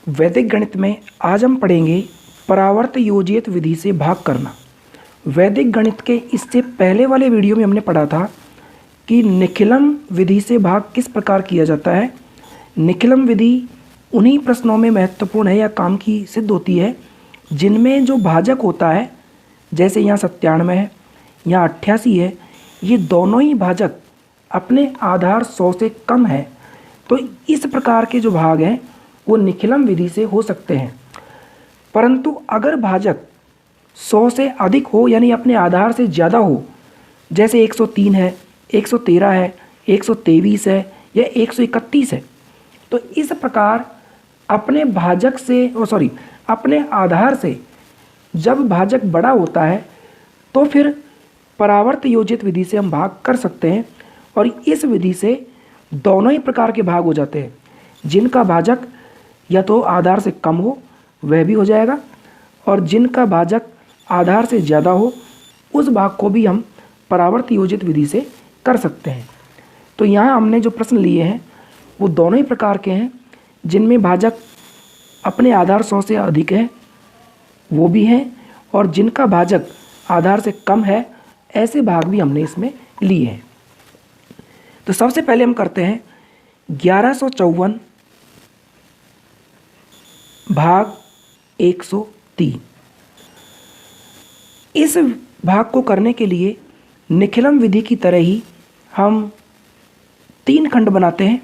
वैदिक गणित में आज हम पढ़ेंगे परावर्त योजित विधि से भाग करना। वैदिक गणित के इससे पहले वाले वीडियो में हमने पढ़ा था कि निखिलम विधि से भाग किस प्रकार किया जाता है। निखिलम विधि उन्हीं प्रश्नों में महत्वपूर्ण है या काम की सिद्ध होती है जिनमें जो भाजक होता है, जैसे यहाँ 97 है, यहाँ 88 है, ये दोनों ही भाजक अपने आधार 100 से कम है। तो इस प्रकार के जो भाग हैं वो निखिलम विधि से हो सकते हैं। परंतु अगर भाजक 100 से अधिक हो यानी अपने आधार से ज़्यादा हो, जैसे 103 है, 113 है, 123 है या 131 है, तो इस प्रकार अपने भाजक से अपने आधार से जब भाजक बड़ा होता है तो फिर परावर्त योजित विधि से हम भाग कर सकते हैं। और इस विधि से दोनों ही प्रकार के भाग हो जाते हैं। जिनका भाजक या तो आधार से कम हो वह भी हो जाएगा, और जिनका भाजक आधार से ज़्यादा हो उस भाग को भी हम परावर्त योजित विधि से कर सकते हैं। तो यहाँ हमने जो प्रश्न लिए हैं वो दोनों ही प्रकार के हैं। जिनमें भाजक अपने आधार 100 से अधिक है वो भी हैं, और जिनका भाजक आधार से कम है ऐसे भाग भी हमने इसमें लिए हैं। तो सबसे पहले हम करते हैं 1154 भाग 103। इस भाग को करने के लिए निखिलम विधि की तरह ही हम 3 खंड बनाते हैं,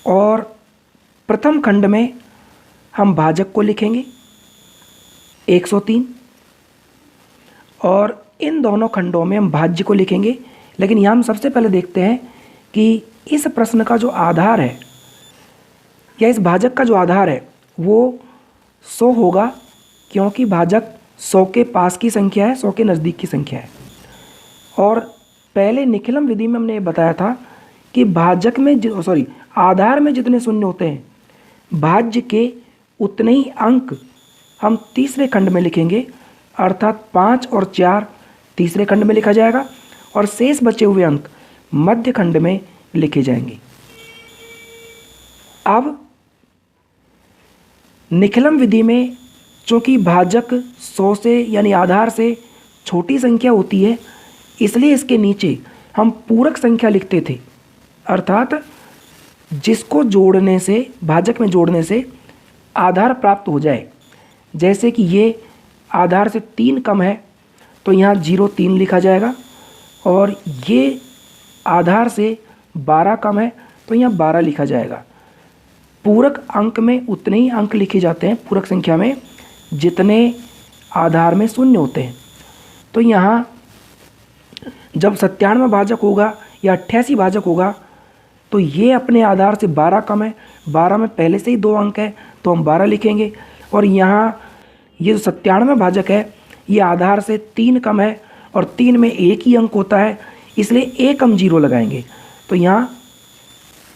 और प्रथम खंड में हम भाजक को लिखेंगे 103, और इन दोनों खंडों में हम भाज्य को लिखेंगे। लेकिन यहाँ हम सबसे पहले देखते हैं कि इस प्रश्न का जो आधार है या इस भाजक का जो आधार है वो 100 होगा, क्योंकि भाजक 100 के पास की संख्या है, 100 के नज़दीक की संख्या है। और पहले निखिलम विधि में हमने बताया था कि भाजक में आधार में जितने शून्य होते हैं भाज्य के उतने ही अंक हम तीसरे खंड में लिखेंगे, अर्थात 5 और 4 तीसरे खंड में लिखा जाएगा और शेष बचे हुए अंक मध्य खंड में लिखे जाएंगे। अब निखिलम विधि में चूँकि भाजक 100 से यानी आधार से छोटी संख्या होती है, इसलिए इसके नीचे हम पूरक संख्या लिखते थे, अर्थात जिसको जोड़ने से भाजक में जोड़ने से आधार प्राप्त हो जाए। जैसे कि ये आधार से 3 कम है तो यहाँ 0,3 लिखा जाएगा, और ये आधार से 12 कम है तो यहाँ 12 लिखा जाएगा। पूरक अंक में उतने ही अंक लिखे जाते हैं, पूरक संख्या में, जितने आधार में शून्य होते हैं। तो यहाँ जब 97 भाजक होगा या 88 भाजक होगा तो ये अपने आधार से 12 कम है, 12 में पहले से ही 2 अंक है तो हम 12 लिखेंगे। और यहाँ ये जो 97 भाजक है ये आधार से 3 कम है और 3 में 1 ही अंक होता है, इसलिए एक हम 0 लगाएंगे, तो यहाँ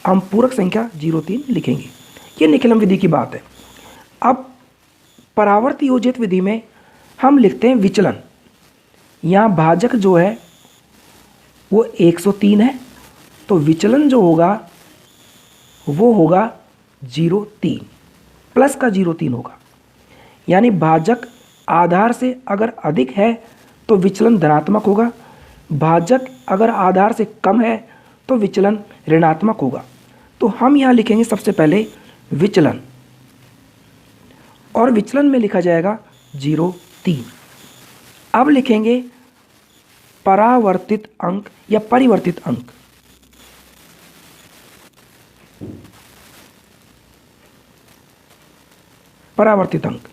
हम पूरक संख्या 0,3 लिखेंगे। ये निखिलम विधि की बात है। अब परावर्त योजित विधि में हम लिखते हैं विचलन। यहाँ भाजक जो है वो 103 है, तो विचलन जो होगा वो होगा 0,3, प्लस का 0,3 होगा। यानी भाजक आधार से अगर अधिक है तो विचलन धनात्मक होगा, भाजक अगर आधार से कम है तो विचलन ऋणात्मक होगा। तो हम यहाँ लिखेंगे सबसे पहले विचलन, और विचलन में लिखा जाएगा 0,3। अब लिखेंगे परावर्तित अंक या परिवर्तित अंक। परावर्तित अंक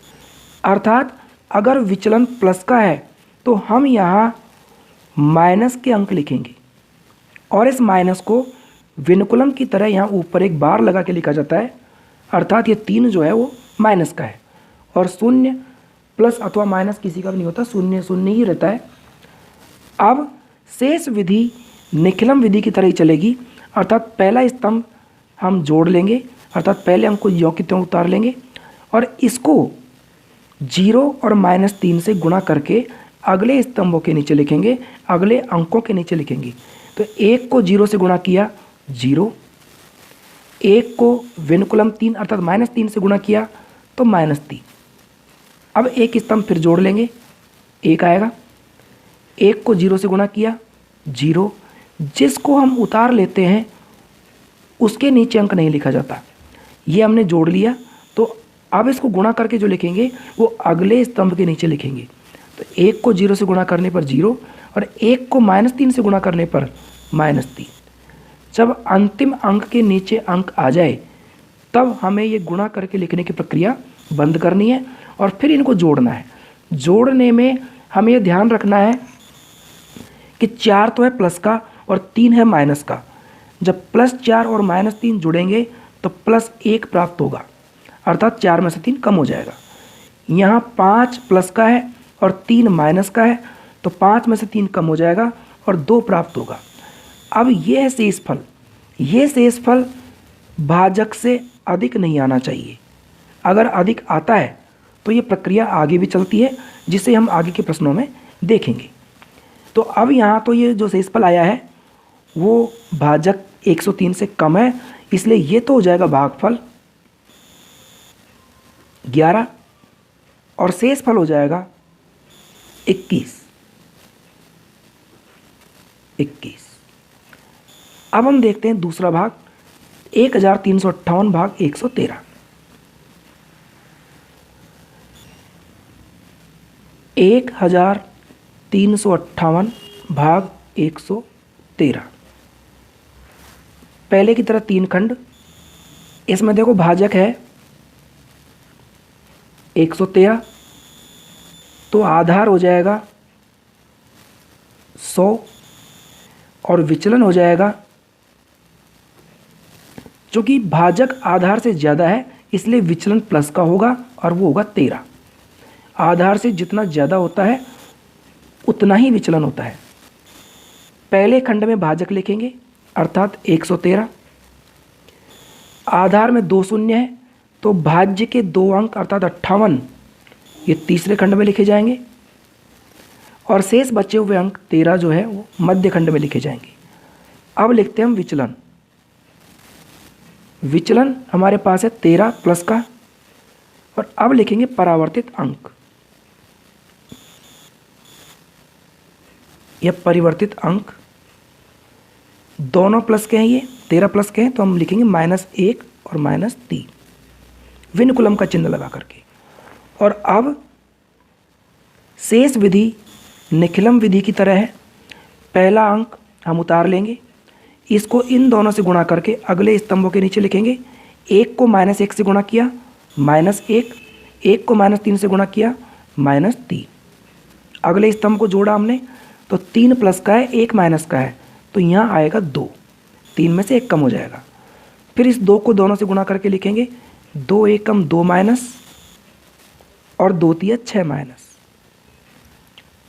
अर्थात अगर विचलन प्लस का है तो हम यहाँ माइनस के अंक लिखेंगे, और इस माइनस को विनुकुलम की तरह यहाँ ऊपर एक बार लगा के लिखा जाता है, अर्थात ये 3 जो है वो माइनस का है, और 0 प्लस अथवा माइनस किसी का भी नहीं होता, 0 0 ही रहता है। अब शेष विधि निखिलम विधि की तरह ही चलेगी, अर्थात पहला स्तंभ हम जोड़ लेंगे, अर्थात पहले अंक को यों की त्यों उतार लेंगे और इसको 0 और -3 से गुणा करके अगले स्तंभों के नीचे लिखेंगे, अगले अंकों के नीचे लिखेंगे। तो 1 को 0 से गुणा किया 0, 1 को विनकुलम 3 अर्थात -3 से गुणा किया तो -3। अब एक स्तंभ फिर जोड़ लेंगे, 1 आएगा। 1 को 0 से गुणा किया 0, जिसको हम उतार लेते हैं उसके नीचे अंक नहीं लिखा जाता। ये हमने जोड़ लिया, तो अब इसको गुणा करके जो लिखेंगे वो अगले स्तंभ के नीचे लिखेंगे। तो 1 को 0 से गुणा करने पर 0 और 1 को -3 से गुणा करने पर -3। जब अंतिम अंक के नीचे अंक आ जाए तब हमें ये गुणा करके लिखने की प्रक्रिया बंद करनी है और फिर इनको जोड़ना है। जोड़ने में हमें ये ध्यान रखना है कि 4 तो है प्लस का और 3 है माइनस का। जब +4 और -3 जुड़ेंगे तो +1 प्राप्त होगा, अर्थात 4 में से 3 कम हो जाएगा। यहाँ 5 प्लस का है और 3 माइनस का है, तो 5 में से 3 कम हो जाएगा और 2 प्राप्त होगा। अब ये है शेषफल। ये शेषफल भाजक से अधिक नहीं आना चाहिए। अगर अधिक आता है तो ये प्रक्रिया आगे भी चलती है, जिसे हम आगे के प्रश्नों में देखेंगे। तो अब यहाँ तो ये जो शेषफल आया है वो भाजक 103 से कम है, इसलिए ये तो हो जाएगा भागफल 11 और शेषफल हो जाएगा 21। अब हम देखते हैं दूसरा भाग, 1358 भाग 113। 1358 भाग 113। पहले की तरह 3 खंड। इसमें देखो भाजक है 113, तो आधार हो जाएगा 100 और विचलन हो जाएगा, चूँकि भाजक आधार से ज़्यादा है इसलिए विचलन प्लस का होगा और वो होगा 13। आधार से जितना ज़्यादा होता है उतना ही विचलन होता है। पहले खंड में भाजक लिखेंगे अर्थात 113। आधार में 2 शून्य है तो भाज्य के 2 अंक अर्थात 58 ये तीसरे खंड में लिखे जाएंगे और शेष बचे हुए अंक 13 जो है वो मध्य खंड में लिखे जाएंगे। अब लिखते हैं हम विचलन। विचलन हमारे पास है 13 प्लस का, और अब लिखेंगे परावर्तित अंक या परिवर्तित अंक। दोनों प्लस के हैं, ये 13 प्लस के हैं, तो हम लिखेंगे -1 और -3 विनकुलम का चिन्ह लगा करके। और अब शेष विधि निखिलम विधि की तरह है। पहला अंक हम उतार लेंगे, इसको इन दोनों से गुणा करके अगले स्तंभों के नीचे लिखेंगे। 1 को -1 से गुणा किया -1, 1 को -3 से गुणा किया -3। अगले स्तंभ को जोड़ा हमने तो 3 प्लस का है 1 माइनस का है, तो यहाँ आएगा 2, 3 में से 1 कम हो जाएगा। फिर इस 2 को दोनों से गुणा करके लिखेंगे 2 एकम 2 माइनस और 2 तिया 6 माइनस।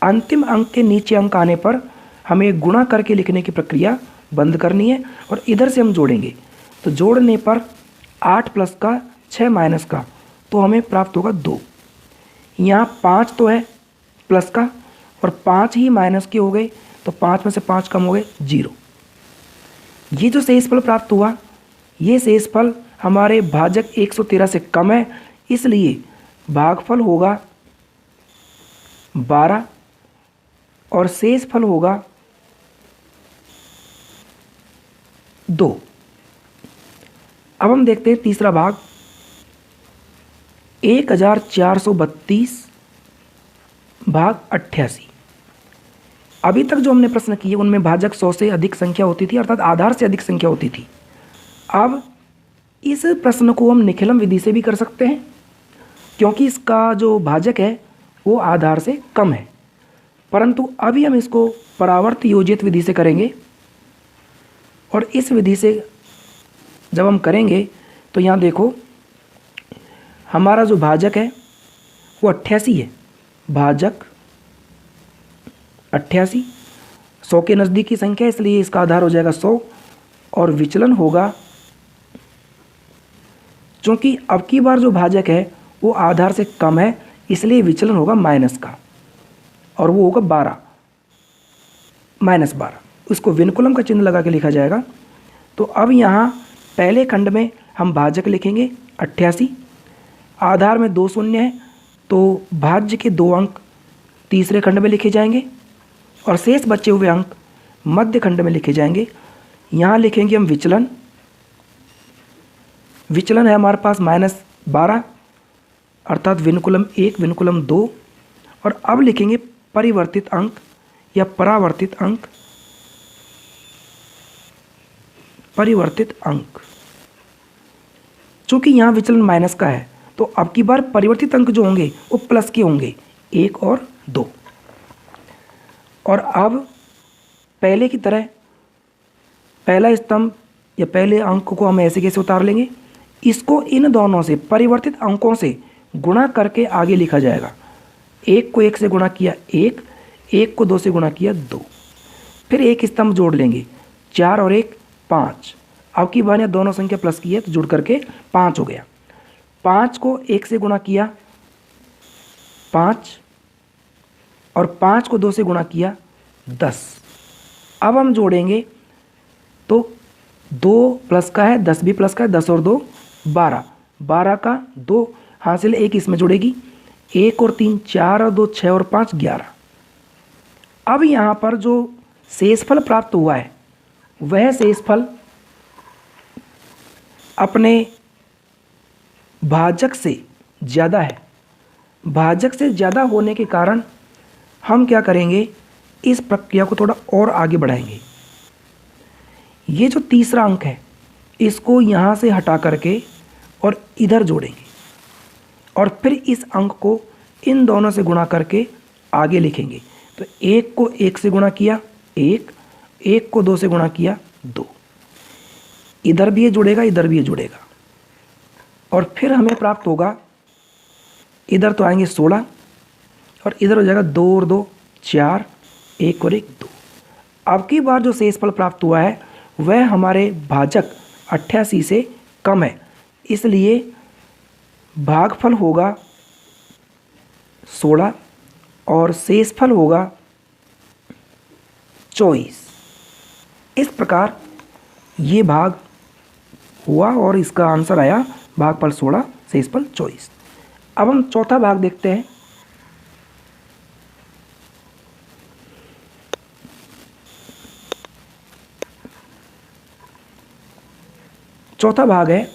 अंतिम अंक के नीचे अंक आने पर हमें गुणा करके लिखने की प्रक्रिया बंद करनी है और इधर से हम जोड़ेंगे। तो जोड़ने पर 8 प्लस का 6 माइनस का, तो हमें प्राप्त होगा 2। यहाँ 5 तो है प्लस का और 5 ही माइनस के हो गए, तो 5 में से 5 कम हो गए 0। ये जो शेषफल प्राप्त हुआ ये शेषफल हमारे भाजक 113 से कम है, इसलिए भागफल होगा 12 और शेषफल होगा 2। अब हम देखते हैं तीसरा भाग, 1432 भाग 88। अभी तक जो हमने प्रश्न किए उनमें भाजक 100 से अधिक संख्या होती थी, अर्थात आधार से अधिक संख्या होती थी। अब इस प्रश्न को हम निखिलम विधि से भी कर सकते हैं, क्योंकि इसका जो भाजक है वो आधार से कम है, परंतु अभी हम इसको परावर्त योजित विधि से करेंगे। और इस विधि से जब हम करेंगे तो यहाँ देखो हमारा जो भाजक है वो 88 है। भाजक 88 100 के नज़दीक की संख्या है, इसलिए इसका आधार हो जाएगा 100 और विचलन होगा, चूँकि अब की बार जो भाजक है वो आधार से कम है इसलिए विचलन होगा माइनस का और वो होगा 12 -12। उसको विनकुलम का चिन्ह लगा के लिखा जाएगा। तो अब यहाँ पहले खंड में हम भाजक लिखेंगे 88, आधार में 2 शून्य है तो भाज्य के 2 अंक तीसरे खंड में लिखे जाएंगे और शेष बचे हुए अंक मध्य खंड में लिखे जाएंगे। यहाँ लिखेंगे हम विचलन। विचलन है हमारे पास -12 अर्थात विनुकुलम 1 विनुकुलम 2। और अब लिखेंगे परिवर्तित अंक या परावर्तित अंक। परिवर्तित अंक, चूंकि यहाँ विचलन माइनस का है तो अब की बार परिवर्तित अंक जो होंगे वो प्लस के होंगे, 1 और 2। और अब पहले की तरह पहला स्तंभ या पहले अंक को हम ऐसे कैसे उतार लेंगे, इसको इन दोनों से परिवर्तित अंकों से गुणा करके आगे लिखा जाएगा। 1 को 1 से गुणा किया 1, 1 को 2 से गुणा किया 2, फिर एक स्तंभ जोड़ लेंगे 4 और 1 5। अब की बार दोनों संख्या प्लस की है तो जुड़ करके 5 हो गया। 5 को 1 से गुणा किया 5 और 5 को 2 से गुणा किया 10। अब हम जोड़ेंगे तो 2 प्लस का है, 10 भी प्लस का है, 10 और 2 12, 12 का 2 हासिल 1 इसमें जुड़ेगी, 1 और 3 4 और 2 6 और 5 11। अब यहाँ पर जो शेषफल प्राप्त हुआ है वह शेषफल अपने भाजक से ज़्यादा है। भाजक से ज़्यादा होने के कारण हम क्या करेंगे, इस प्रक्रिया को थोड़ा और आगे बढ़ाएंगे। ये जो तीसरा अंक है इसको यहाँ से हटा करके और इधर जोड़ेंगे और फिर इस अंक को इन दोनों से गुणा करके आगे लिखेंगे। तो 1 को 1 से गुणा किया 1, 1 को 2 से गुणा किया 2, इधर भी ये जुड़ेगा इधर भी ये जुड़ेगा और फिर हमें प्राप्त होगा, इधर तो आएंगे 16 और इधर हो जाएगा 2 और 2 4, 1 और 1 2। अब की बार जो शेषफल प्राप्त हुआ है वह हमारे भाजक 88 से कम है, इसलिए भागफल होगा 16 और शेषफल होगा 24। इस प्रकार ये भाग हुआ और इसका आंसर आया भागफल 16 शेषफल 24। अब हम चौथा भाग देखते हैं। चौथा भाग है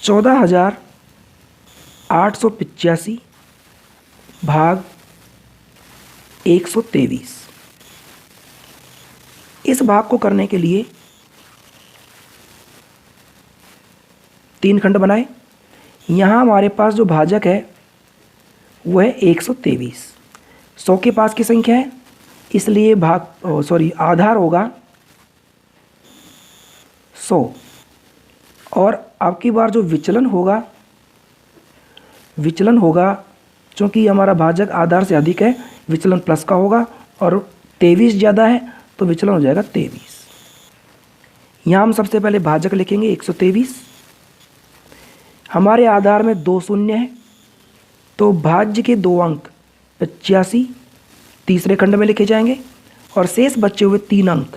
14,885 भाग 123। इस भाग को करने के लिए 3 खंड बनाए। यहाँ हमारे पास जो भाजक है वह है 123। 100 के पास की संख्या है इसलिए आधार होगा 100। और अब की बार जो विचलन होगा चूँकि हमारा भाजक आधार से अधिक है, विचलन प्लस का होगा और 23 ज़्यादा है तो विचलन हो जाएगा 23। यहाँ हम सबसे पहले भाजक लिखेंगे 123। हमारे आधार में 2 शून्य है तो भाज्य के 2 अंक 85 तीसरे खंड में लिखे जाएंगे और शेष बचे हुए 3 अंक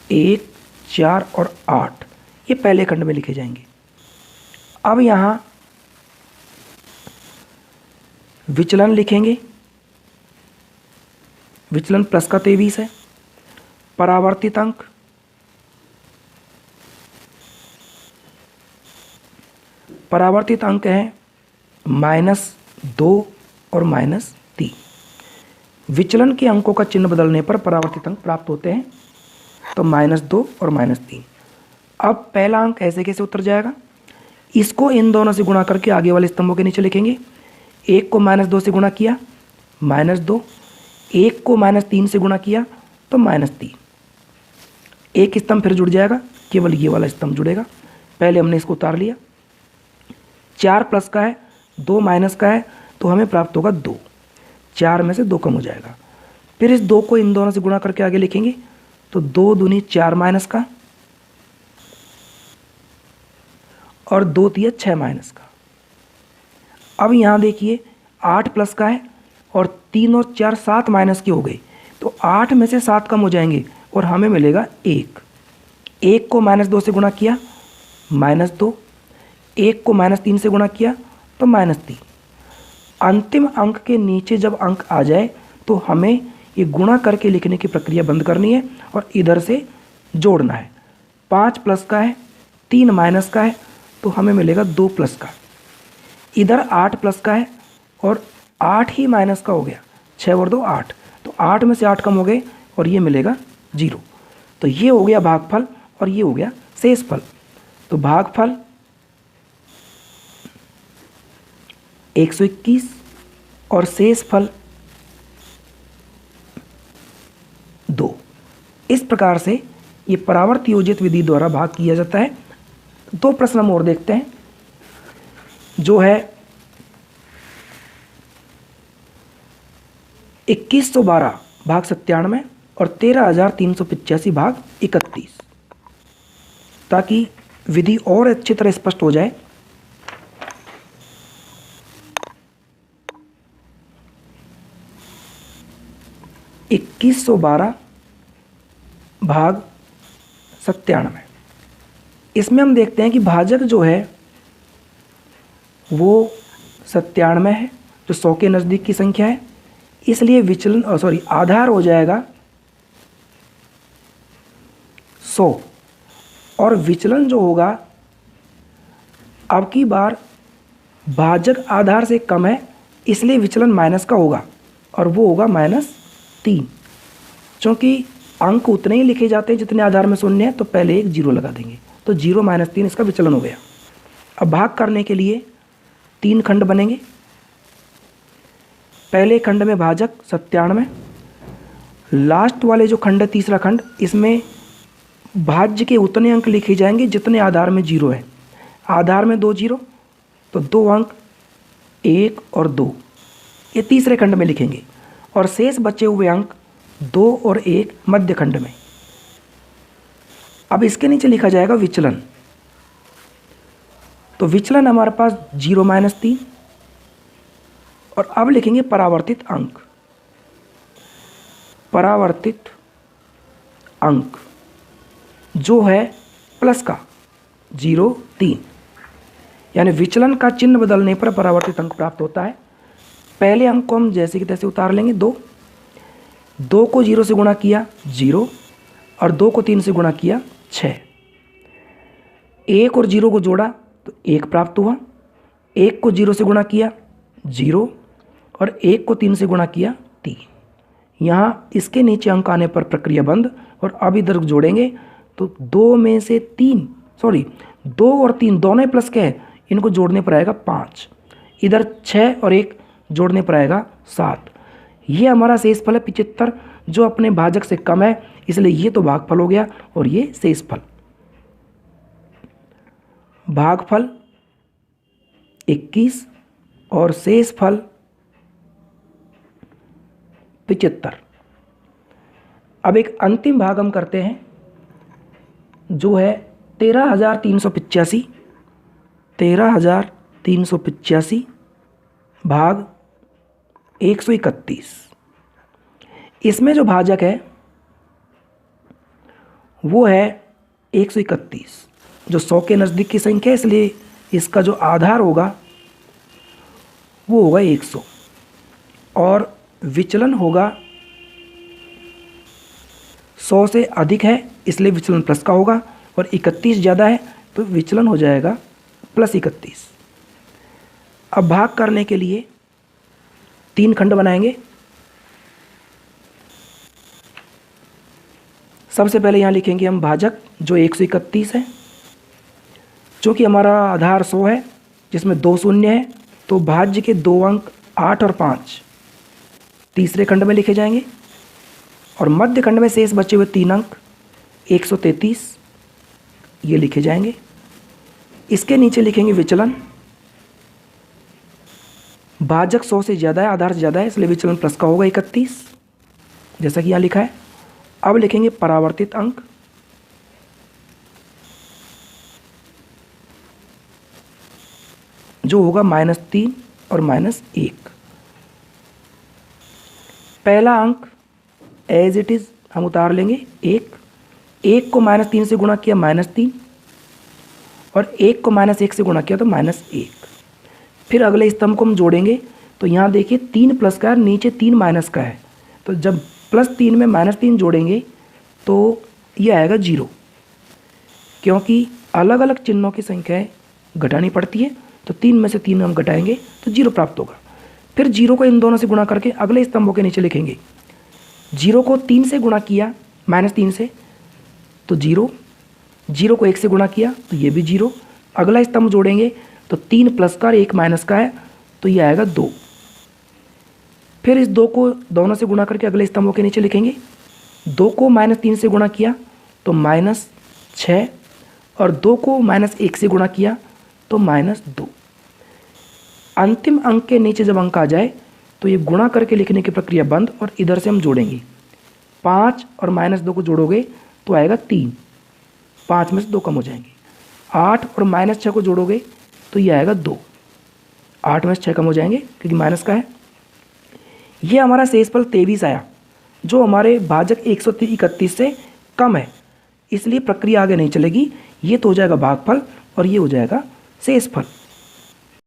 1 4 और 8 ये पहले खंड में लिखे जाएंगे। अब यहाँ विचलन लिखेंगे, विचलन प्लस का 23 है। परावर्तित अंक है -2 और -3। विचलन के अंकों का चिन्ह बदलने पर परावर्तित अंक प्राप्त होते हैं, तो -2 और -3। अब पहला अंक ऐसे कैसे उतर जाएगा, इसको इन दोनों से गुणा करके आगे वाले स्तंभों के नीचे लिखेंगे। 1 को -2 से गुणा किया -2, 1 को -3 से गुणा किया तो -3। एक स्तंभ फिर जुड़ जाएगा, केवल ये वाला स्तंभ जुड़ेगा। पहले हमने इसको उतार लिया। 4 प्लस का है 2 माइनस का है तो हमें प्राप्त होगा 2। 4 में से 2 कम हो जाएगा। फिर इस 2 को इन दोनों से गुणा करके आगे लिखेंगे तो 2 दूनी 4 माइनस का और 2 तिया 6 माइनस का। अब यहाँ देखिए 8 प्लस का है और 3 और 4 7 माइनस के हो गए तो 8 में से 7 कम हो जाएंगे और हमें मिलेगा 1। 1 को -2 से गुणा किया -2, 1 को -3 से गुणा किया तो -3। अंतिम अंक के नीचे जब अंक आ जाए तो हमें ये गुणा करके लिखने की प्रक्रिया बंद करनी है और इधर से जोड़ना है। 5 प्लस का है, 3 माइनस का है, तो हमें मिलेगा 2 प्लस का। इधर 8 प्लस का है और 8 ही माइनस का हो गया, 6 और 2 8, तो 8 में से 8 कम हो गए और ये मिलेगा 0। तो ये हो गया भागफल और ये हो गया शेषफल। तो भागफल 121 और शेषफल 2। इस प्रकार से ये परावर्त योजित विधि द्वारा भाग किया जाता है। 2 प्रश्न हम और देखते हैं, जो है 2112 भाग 97 और 13385 भाग 31, ताकि विधि और अच्छी तरह स्पष्ट हो जाए। इक्कीस सौ बारह भाग 97, इसमें हम देखते हैं कि भाजक जो है वो 97 है, जो 100 के नज़दीक की संख्या है, इसलिए विचलन आधार हो जाएगा 100 और विचलन जो होगा अब की बार भाजक आधार से कम है, इसलिए विचलन माइनस का होगा और वो होगा -3। क्योंकि अंक उतने ही लिखे जाते हैं जितने आधार में शून्य है, तो पहले एक 0 लगा देंगे, तो 0 -3 इसका विचलन हो गया। अब भाग करने के लिए 3 खंड बनेंगे। पहले खंड में भाजक 97, लास्ट वाले जो खंड है तीसरा खंड, इसमें भाज्य के उतने अंक लिखे जाएंगे जितने आधार में 0 है। आधार में 2 0, तो 2 अंक 1 और 2 ये तीसरे खंड में लिखेंगे और शेष बचे हुए अंक 2 और 1 मध्य खंड में। अब इसके नीचे लिखा जाएगा विचलन। तो विचलन हमारे पास 0 -3 और अब लिखेंगे परावर्तित अंक। परावर्तित अंक जो है प्लस का 0 3, यानी विचलन का चिन्ह बदलने पर परावर्तित अंक प्राप्त होता है। पहले अंक को हम जैसे कि तैसे उतार लेंगे। 2 को 0 से गुणा किया 0 और 2 को 3 से गुणा किया 6। 1 और 0 को जोड़ा तो 1 प्राप्त हुआ। 1 को 0 से गुणा किया 0 और 1 को 3 से गुणा किया 3। यहाँ इसके नीचे अंक आने पर प्रक्रिया बंद और अब इधर जोड़ेंगे तो 2 में से 2 और 3 दोनों ही प्लस के हैं, इनको जोड़ने पर आएगा 5। इधर 6 और 1 जोड़ने पर आएगा 7। ये हमारा शेषफल है 75, जो अपने भाजक से कम है, इसलिए ये तो भागफल हो गया और ये शेषफल। भागफल 21 और शेषफल 75। अब एक अंतिम भाग हम करते हैं, जो है 13385। 13385 भाग 131। इसमें जो भाजक है वो है 131, जो 100 के नज़दीक की संख्या है, इसलिए इसका जो आधार होगा वो होगा 100 और विचलन होगा 100 से अधिक है, इसलिए विचलन प्लस का होगा और 31 ज़्यादा है तो विचलन हो जाएगा +31। अब भाग करने के लिए 3 खंड बनाएंगे। सबसे पहले यहाँ लिखेंगे हम भाजक जो 131 है। चूँकि हमारा आधार 100 है जिसमें 2 शून्य है, तो भाज्य के 2 अंक 8 और 5 तीसरे खंड में लिखे जाएंगे और मध्य खंड में शेष बचे हुए 3 अंक 133 ये लिखे जाएंगे। इसके नीचे लिखेंगे विचलन। भाजक 100 से ज़्यादा है, आधार से ज़्यादा है, इसलिए विचलन प्लस का होगा 31, जैसा कि यहाँ लिखा है। अब लिखेंगे परावर्तित अंक। जो होगा -3 और -1। पहला अंक एज इट इज़ हम उतार लेंगे 1। 1 को -3 से गुणा किया -3, और 1 को -1 से गुणा किया तो -1। फिर अगले स्तंभ को हम जोड़ेंगे तो यहाँ देखिए 3 प्लस का है, नीचे 3 माइनस का है, तो जब +3 में -3 जोड़ेंगे तो ये आएगा 0, क्योंकि अलग अलग चिन्हों की संख्याएं घटानी पड़ती है, तो 3 में से 3 हम घटाएंगे तो 0 प्राप्त होगा। फिर 0 को इन दोनों से गुणा करके अगले स्तंभों के नीचे लिखेंगे। 0 को 3 से गुणा किया -3 से तो 0, 0 को 1 से गुणा किया तो ये भी 0। अगला स्तंभ जोड़ेंगे तो 3 प्लस का और 1 माइनस का है, तो ये आएगा 2। फिर इस 2 को दोनों से गुणा करके अगले स्तंभों के नीचे लिखेंगे। 2 को -3 से गुणा किया तो -6, और 2 को -1 से गुणा किया तो -2। अंतिम अंक के नीचे जब अंक आ जाए तो ये गुणा करके लिखने की प्रक्रिया बंद, और इधर से हम जोड़ेंगे। 5 और -2 को जोड़ोगे तो आएगा 3, 5 में से 2 कम हो जाएंगे। 8 और -6 को जोड़ोगे तो ये आएगा 2, 8 में से 6 कम हो जाएंगे क्योंकि माइनस का है। ये हमारा शेषफल 23 आया, जो हमारे भाजक 131 से कम है, इसलिए प्रक्रिया आगे नहीं चलेगी। ये तो हो जाएगा भागफल और ये हो जाएगा शेषफल।